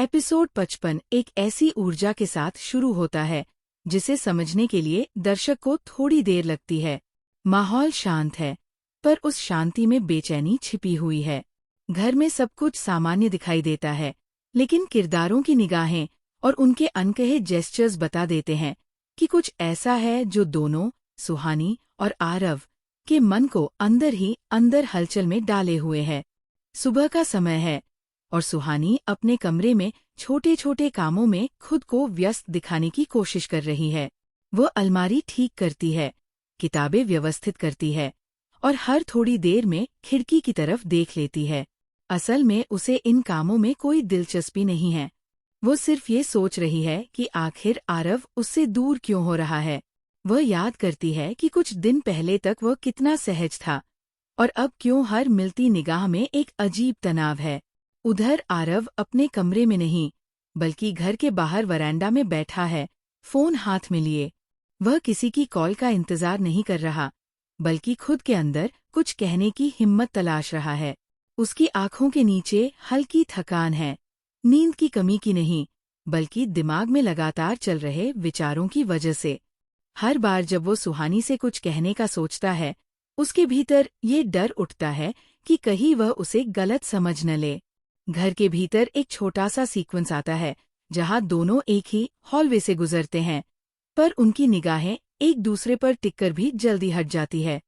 Episode 55 एक ऐसी ऊर्जा के साथ शुरू होता है जिसे समझने के लिए दर्शक को थोड़ी देर लगती है। माहौल शांत है, पर उस शांति में बेचैनी छिपी हुई है। घर में सब कुछ सामान्य दिखाई देता है, लेकिन किरदारों की निगाहें और उनके अनकहे जेस्चर्स बता देते हैं कि कुछ ऐसा है जो दोनों, सुहानी और आरव, के मन को अंदर ही अंदर हलचल में डाले हुए है। सुबह का समय है और सुहानी अपने कमरे में छोटे छोटे कामों में खुद को व्यस्त दिखाने की कोशिश कर रही है। वह अलमारी ठीक करती है, किताबें व्यवस्थित करती है और हर थोड़ी देर में खिड़की की तरफ देख लेती है। असल में उसे इन कामों में कोई दिलचस्पी नहीं है। वो सिर्फ ये सोच रही है कि आखिर आरव उससे दूर क्यों हो रहा है। वह याद करती है कि कुछ दिन पहले तक वह कितना सहज था और अब क्यों हर मिलती निगाह में एक अजीब तनाव है। उधर आरव अपने कमरे में नहीं, बल्कि घर के बाहर वरांडा में बैठा है, फोन हाथ में लिए। वह किसी की कॉल का इंतजार नहीं कर रहा, बल्कि खुद के अंदर कुछ कहने की हिम्मत तलाश रहा है। उसकी आंखों के नीचे हल्की थकान है, नींद की कमी की नहीं, बल्कि दिमाग में लगातार चल रहे विचारों की वजह से। हर बार जब वो सुहानी से कुछ कहने का सोचता है, उसके भीतर ये डर उठता है कि कहीं वह उसे गलत समझ न ले। घर के भीतर एक छोटा सा सीक्वेंस आता है जहां दोनों एक ही हॉलवे से गुजरते हैं, पर उनकी निगाहें एक दूसरे पर टिककर भी जल्दी हट जाती है।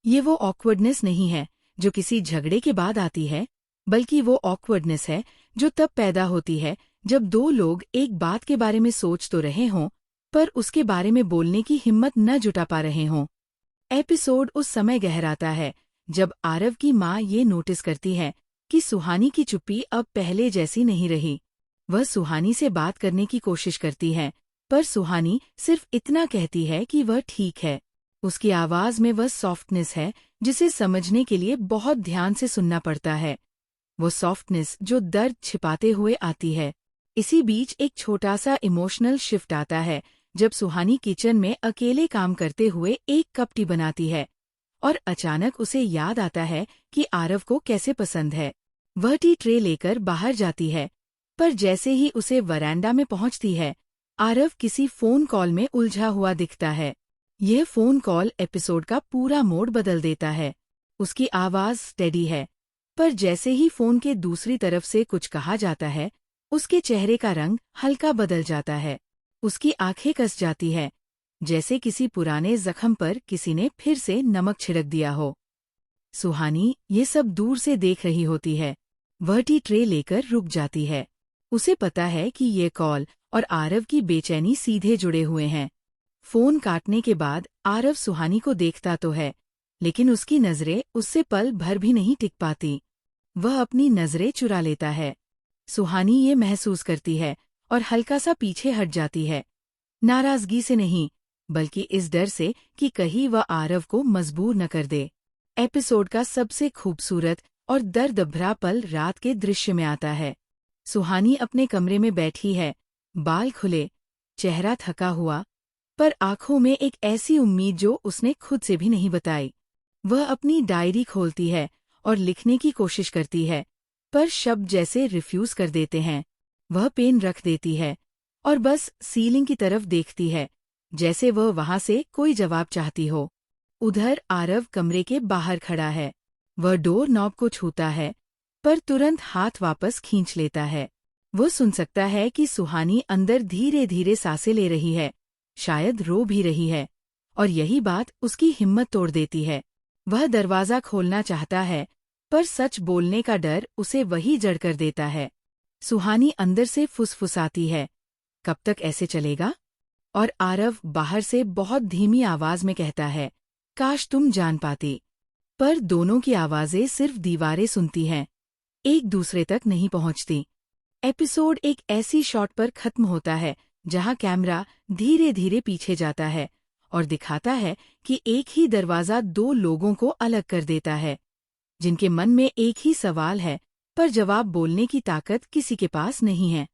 ये वो ऑकवर्डनेस नहीं है जो किसी झगड़े के बाद आती है, बल्कि वो ऑकवर्डनेस है जो तब पैदा होती है जब दो लोग एक बात के बारे में सोच तो रहे हों, पर उसके बारे में बोलने की हिम्मत न जुटा पा रहे हों। एपिसोड उस समय गहराता है जब आरव की माँ ये नोटिस करती है कि सुहानी की चुप्पी अब पहले जैसी नहीं रही। वह सुहानी से बात करने की कोशिश करती है, पर सुहानी सिर्फ इतना कहती है कि वह ठीक है। उसकी आवाज में वह सॉफ्टनेस है जिसे समझने के लिए बहुत ध्यान से सुनना पड़ता है। वो सॉफ्टनेस जो दर्द छिपाते हुए आती है। इसी बीच एक छोटा सा इमोशनल शिफ्ट आता है जब सुहानी किचन में अकेले काम करते हुए एक कप टी बनाती है और अचानक उसे याद आता है कि आरव को कैसे पसंद है। वह टी ट्रे लेकर बाहर जाती है, पर जैसे ही उसे वरांडा में पहुंचती है, आरव किसी फोन कॉल में उलझा हुआ दिखता है। यह फोन कॉल एपिसोड का पूरा मोड बदल देता है। उसकी आवाज स्टेडी है, पर जैसे ही फोन के दूसरी तरफ से कुछ कहा जाता है, उसके चेहरे का रंग हल्का बदल जाता है। उसकी आंखें कस जाती है, जैसे किसी पुराने जख्म पर किसी ने फिर से नमक छिड़क दिया हो। सुहानी ये सब दूर से देख रही होती है। वह टी ट्रे लेकर रुक जाती है। उसे पता है कि ये कॉल और आरव की बेचैनी सीधे जुड़े हुए हैं। फोन काटने के बाद आरव सुहानी को देखता तो है, लेकिन उसकी नजरें उससे पल भर भी नहीं टिक पाती। वह अपनी नजरें चुरा लेता है। सुहानी ये महसूस करती है और हल्का सा पीछे हट जाती है, नाराजगी से नहीं, बल्कि इस डर से कि कहीं वह आरव को मजबूर न कर दे। एपिसोड का सबसे खूबसूरत और दर्द भरा पल रात के दृश्य में आता है। सुहानी अपने कमरे में बैठी है, बाल खुले, चेहरा थका हुआ, पर आंखों में एक ऐसी उम्मीद जो उसने खुद से भी नहीं बताई। वह अपनी डायरी खोलती है और लिखने की कोशिश करती है, पर शब्द जैसे रिफ्यूज कर देते हैं। वह पेन रख देती है और बस सीलिंग की तरफ देखती है, जैसे वह वहां से कोई जवाब चाहती हो। उधर आरव कमरे के बाहर खड़ा है। वह डोर नॉब को छूता है, पर तुरंत हाथ वापस खींच लेता है। वो सुन सकता है कि सुहानी अंदर धीरे धीरे सांसें ले रही है, शायद रो भी रही है, और यही बात उसकी हिम्मत तोड़ देती है। वह दरवाज़ा खोलना चाहता है, पर सच बोलने का डर उसे वही जड़ कर देता है। सुहानी अंदर से फुसफुसाती है, कब तक ऐसे चलेगा? और आरव बाहर से बहुत धीमी आवाज में कहता है, काश तुम जान पाती। पर दोनों की आवाजें सिर्फ दीवारें सुनती हैं, एक दूसरे तक नहीं पहुंचती। एपिसोड एक ऐसी शॉट पर खत्म होता है जहां कैमरा धीरे धीरे पीछे जाता है और दिखाता है कि एक ही दरवाजा दो लोगों को अलग कर देता है, जिनके मन में एक ही सवाल है, पर जवाब बोलने की ताकत किसी के पास नहीं है।